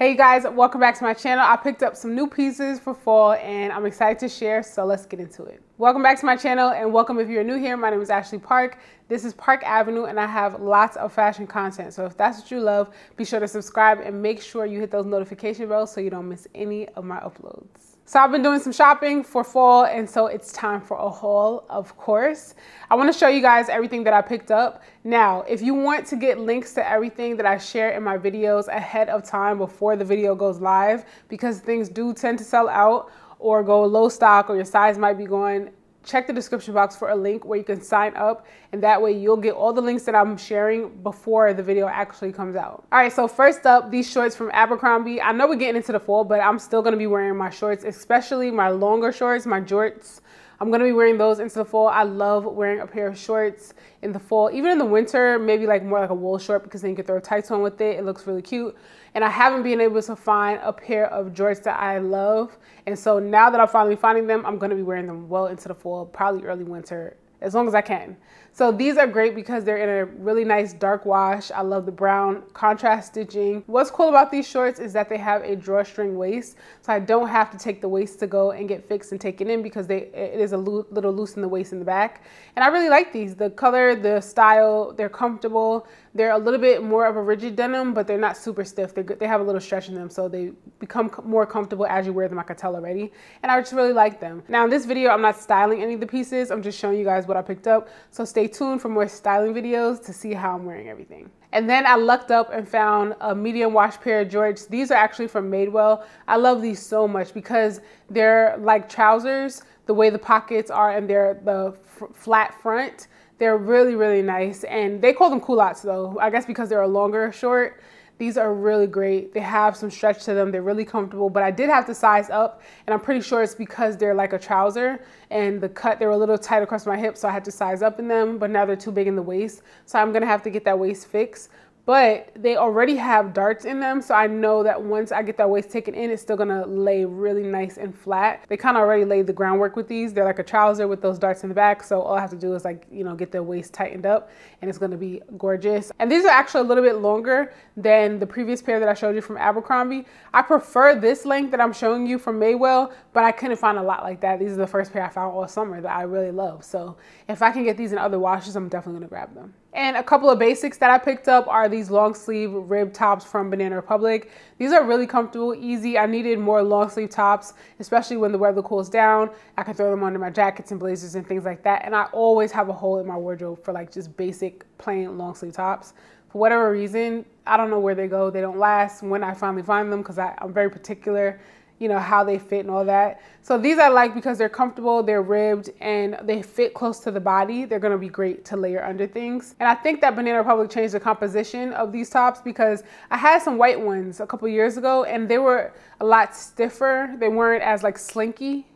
Hey guys, welcome back to my channel. I picked up some new pieces for fall and I'm excited to share, so let's get into it. Welcome back to my channel and welcome if you're new here. My name is Ashley Parke. This is Parke Avenue and I have lots of fashion content. So if that's what you love, be sure to subscribe and make sure you hit those notification bells so you don't miss any of my uploads. So I've been doing some shopping for fall and so it's time for a haul, of course. I want to show you guys everything that I picked up. Now, if you want to get links to everything that I share in my videos ahead of time before the video goes live, because things do tend to sell out or go low stock or your size might be gone, check the description box for a link where you can sign up, and that way you'll get all the links that I'm sharing before the video actually comes out. All right, so first up, these shorts from Abercrombie. I know we're getting into the fall, but I'm still gonna be wearing my shorts, especially my longer shorts, my jorts. I'm gonna be wearing those into the fall. I love wearing a pair of shorts in the fall, even in the winter, maybe like more like a wool short because then you can throw tights on with it. It looks really cute. And I haven't been able to find a pair of jorts that I love. And so now that I'm finally finding them, I'm gonna be wearing them well into the fall, probably early winter, as long as I can. So these are great because they're in a really nice dark wash. I love the brown contrast stitching. What's cool about these shorts is that they have a drawstring waist, so I don't have to take the waist to go and get fixed and taken in because it is a little loose in the waist in the back. And I really like these. The color, the style, they're comfortable. They're a little bit more of a rigid denim, but they're not super stiff. They have a little stretch in them, so they become more comfortable as you wear them, I could tell already. And I just really like them. Now in this video, I'm not styling any of the pieces. I'm just showing you guys what I picked up. So stay tuned for more styling videos to see how I'm wearing everything. And then I lucked up and found a medium wash pair of jorts. These are actually from Madewell. I love these so much because they're like trousers, the way the pockets are, and they're the flat front. They're really, really nice. And they call them culottes though, I guess because they're a longer short. These are really great. They have some stretch to them. They're really comfortable, but I did have to size up, and I'm pretty sure it's because they're like a trouser and the cut, they were a little tight across my hips, so I had to size up in them, but now they're too big in the waist. So I'm gonna have to get that waist fixed. But they already have darts in them, so I know that once I get that waist taken in, it's still gonna lay really nice and flat. They kind of already laid the groundwork with these. They're like a trouser with those darts in the back, so all I have to do is like, you know, get the waist tightened up and it's gonna be gorgeous. And these are actually a little bit longer than the previous pair that I showed you from Abercrombie. I prefer this length that I'm showing you from Madewell, but I couldn't find a lot like that. These are the first pair I found all summer that I really love. So if I can get these in other washes, I'm definitely gonna grab them. And a couple of basics that I picked up are these long sleeve rib tops from Banana Republic. These are really comfortable, easy. I needed more long sleeve tops, especially when the weather cools down. I can throw them under my jackets and blazers and things like that. And I always have a hole in my wardrobe for like just basic plain long sleeve tops. For whatever reason, I don't know where they go. They don't last when I finally find them because I'm very particular, you know, how they fit and all that. So these I like because they're comfortable, they're ribbed, and they fit close to the body. They're gonna be great to layer under things. And I think that Banana Republic changed the composition of these tops because I had some white ones a couple years ago and they were a lot stiffer. They weren't as like slinky.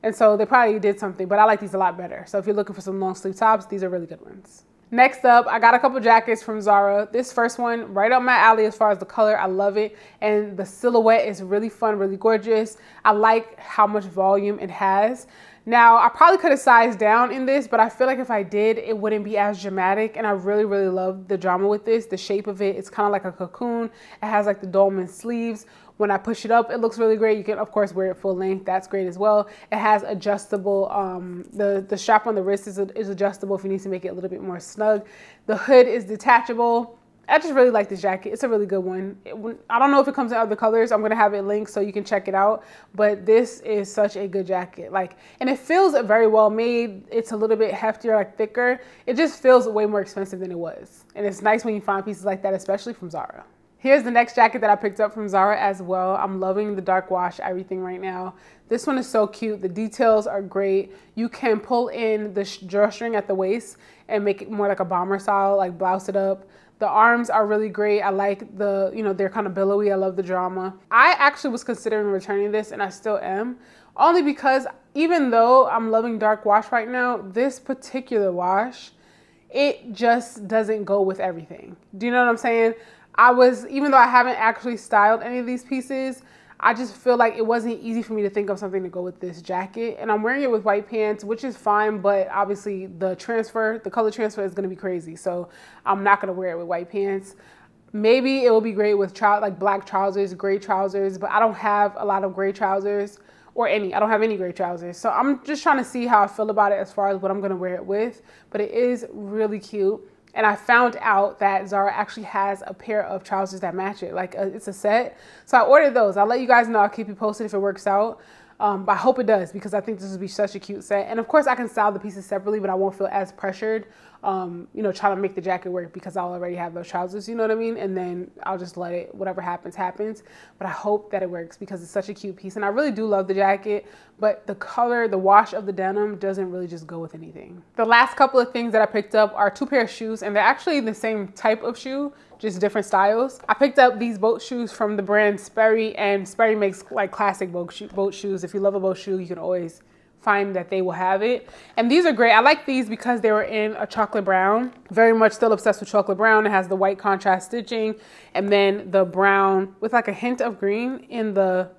And so they probably did something, but I like these a lot better. So if you're looking for some long sleeve tops, these are really good ones. Next up, I got a couple jackets from Zara. This first one, right up my alley as far as the color. I love it. And the silhouette is really fun, really gorgeous. I like how much volume it has. Now, I probably could have sized down in this, but I feel like if I did, it wouldn't be as dramatic. And I really, really love the drama with this. The shape of it, it's kind of like a cocoon. It has like the dolman sleeves. When I push it up, it looks really great. You can, of course, wear it full length. That's great as well. It has adjustable, the strap on the wrist is adjustable if you need to make it a little bit more snug. The hood is detachable. I just really like this jacket. It's a really good one. I don't know if it comes in other colors. I'm gonna have it linked so you can check it out. But this is such a good jacket. And it feels very well made. It's a little bit heftier, like thicker. It just feels way more expensive than it was. And it's nice when you find pieces like that, especially from Zara. Here's the next jacket that I picked up from Zara as well. I'm loving the dark wash everything right now. This one is so cute. The details are great. You can pull in the drawstring at the waist and make it more like a bomber style, like blouse it up. The arms are really great. I like the, you know, they're kind of billowy. I love the drama. I actually was considering returning this and I still am, only because even though I'm loving dark wash right now, this particular wash, it just doesn't go with everything. Do you know what I'm saying? Even though I haven't actually styled any of these pieces, I just feel like it wasn't easy for me to think of something to go with this jacket. And I'm wearing it with white pants, which is fine, but obviously the color transfer is gonna be crazy. So I'm not gonna wear it with white pants. Maybe it will be great with like black trousers, gray trousers, but I don't have a lot of gray trousers or any. I don't have any gray trousers. So I'm just trying to see how I feel about it as far as what I'm gonna wear it with, but it is really cute. And I found out that Zara actually has a pair of trousers that match it. Like it's a set. So I ordered those. I'll let you guys know. I'll keep you posted if it works out. But I hope it does, because I think this would be such a cute set. And of course I can style the pieces separately, but I won't feel as pressured, you know, trying to make the jacket work, because I'll already have those trousers, you know what I mean? And then I'll just let it, whatever happens, happens. But I hope that it works, because it's such a cute piece. And I really do love the jacket, but the color, the wash of the denim doesn't really just go with anything. The last couple of things that I picked up are 2 pairs of shoes, and they're actually the same type of shoe, just different styles. I picked up these boat shoes from the brand Sperry, and Sperry makes like classic boat shoes. If you love a boat shoe, you can always find that they will have it. And these are great. I like these because they were in a chocolate brown. Very much still obsessed with chocolate brown. It has the white contrast stitching, and then the brown with like a hint of green in the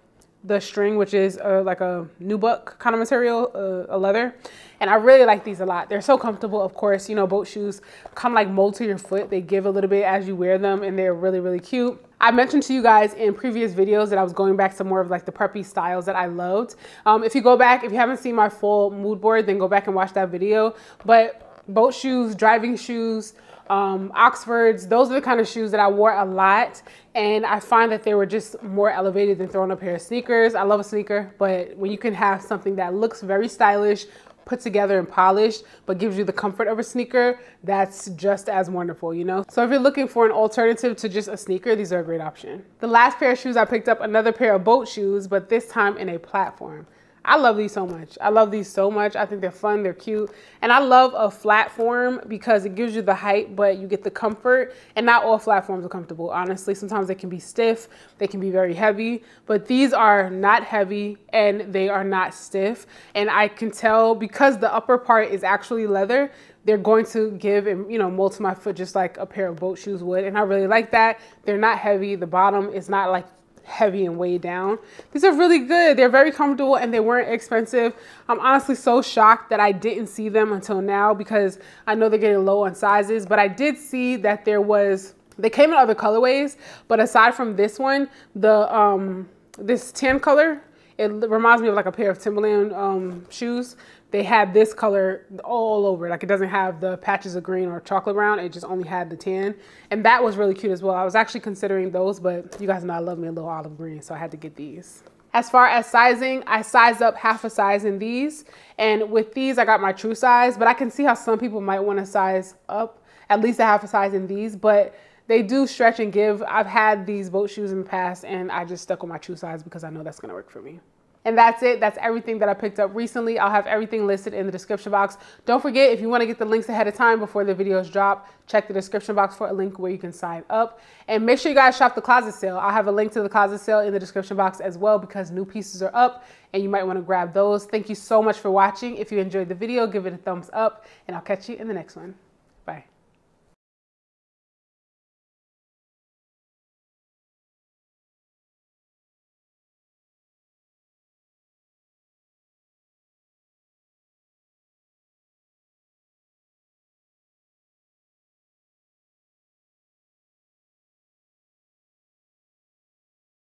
string, which is like a nubuck kind of material, a leather. And I really like these a lot. They're so comfortable. Of course, you know, boat shoes kind of like mold to your foot. They give a little bit as you wear them, and they're really, really cute. I mentioned to you guys in previous videos that I was going back to more of like the preppy styles that I loved. If you go back, if you haven't seen my full mood board, then go back and watch that video. But boat shoes, driving shoes, Oxfords, those are the kind of shoes that I wore a lot, and I find that they were just more elevated than throwing a pair of sneakers. I love a sneaker, but when you can have something that looks very stylish, put together and polished, but gives you the comfort of a sneaker, that's just as wonderful, you know? So if you're looking for an alternative to just a sneaker, these are a great option. The last pair of shoes, I picked up another pair of boat shoes, but this time in a platform. I love these so much. I love these so much. I think they're fun, they're cute. And I love a flat form because it gives you the height, but you get the comfort. And not all flat forms are comfortable, honestly. Sometimes they can be stiff, they can be very heavy, but these are not heavy and they are not stiff. And I can tell because the upper part is actually leather, they're going to give and, you know, mold to my foot just like a pair of boat shoes would. And I really like that. They're not heavy. The bottom is not like heavy and weighed down. These are really good. They're very comfortable and they weren't expensive. I'm honestly so shocked that I didn't see them until now, because I know they're getting low on sizes, but I did see that they came in other colorways, but aside from this one, this tan color, it reminds me of like a pair of Timberland shoes. They had this color all over, like it doesn't have the patches of green or chocolate brown, it just only had the tan. And that was really cute as well. I was actually considering those, but you guys know I love me a little olive green, so I had to get these. As far as sizing, I sized up half a size in these. And with these, I got my true size, but I can see how some people might want to size up at least a half a size in these, but they do stretch and give. I've had these boat shoes in the past and I just stuck with my true size because I know that's gonna work for me. And that's it. That's everything that I picked up recently. I'll have everything listed in the description box. Don't forget, if you want to get the links ahead of time before the videos drop, check the description box for a link where you can sign up. And make sure you guys shop the closet sale. I'll have a link to the closet sale in the description box as well, because new pieces are up and you might want to grab those. Thank you so much for watching. If you enjoyed the video, give it a thumbs up and I'll catch you in the next one. Bye.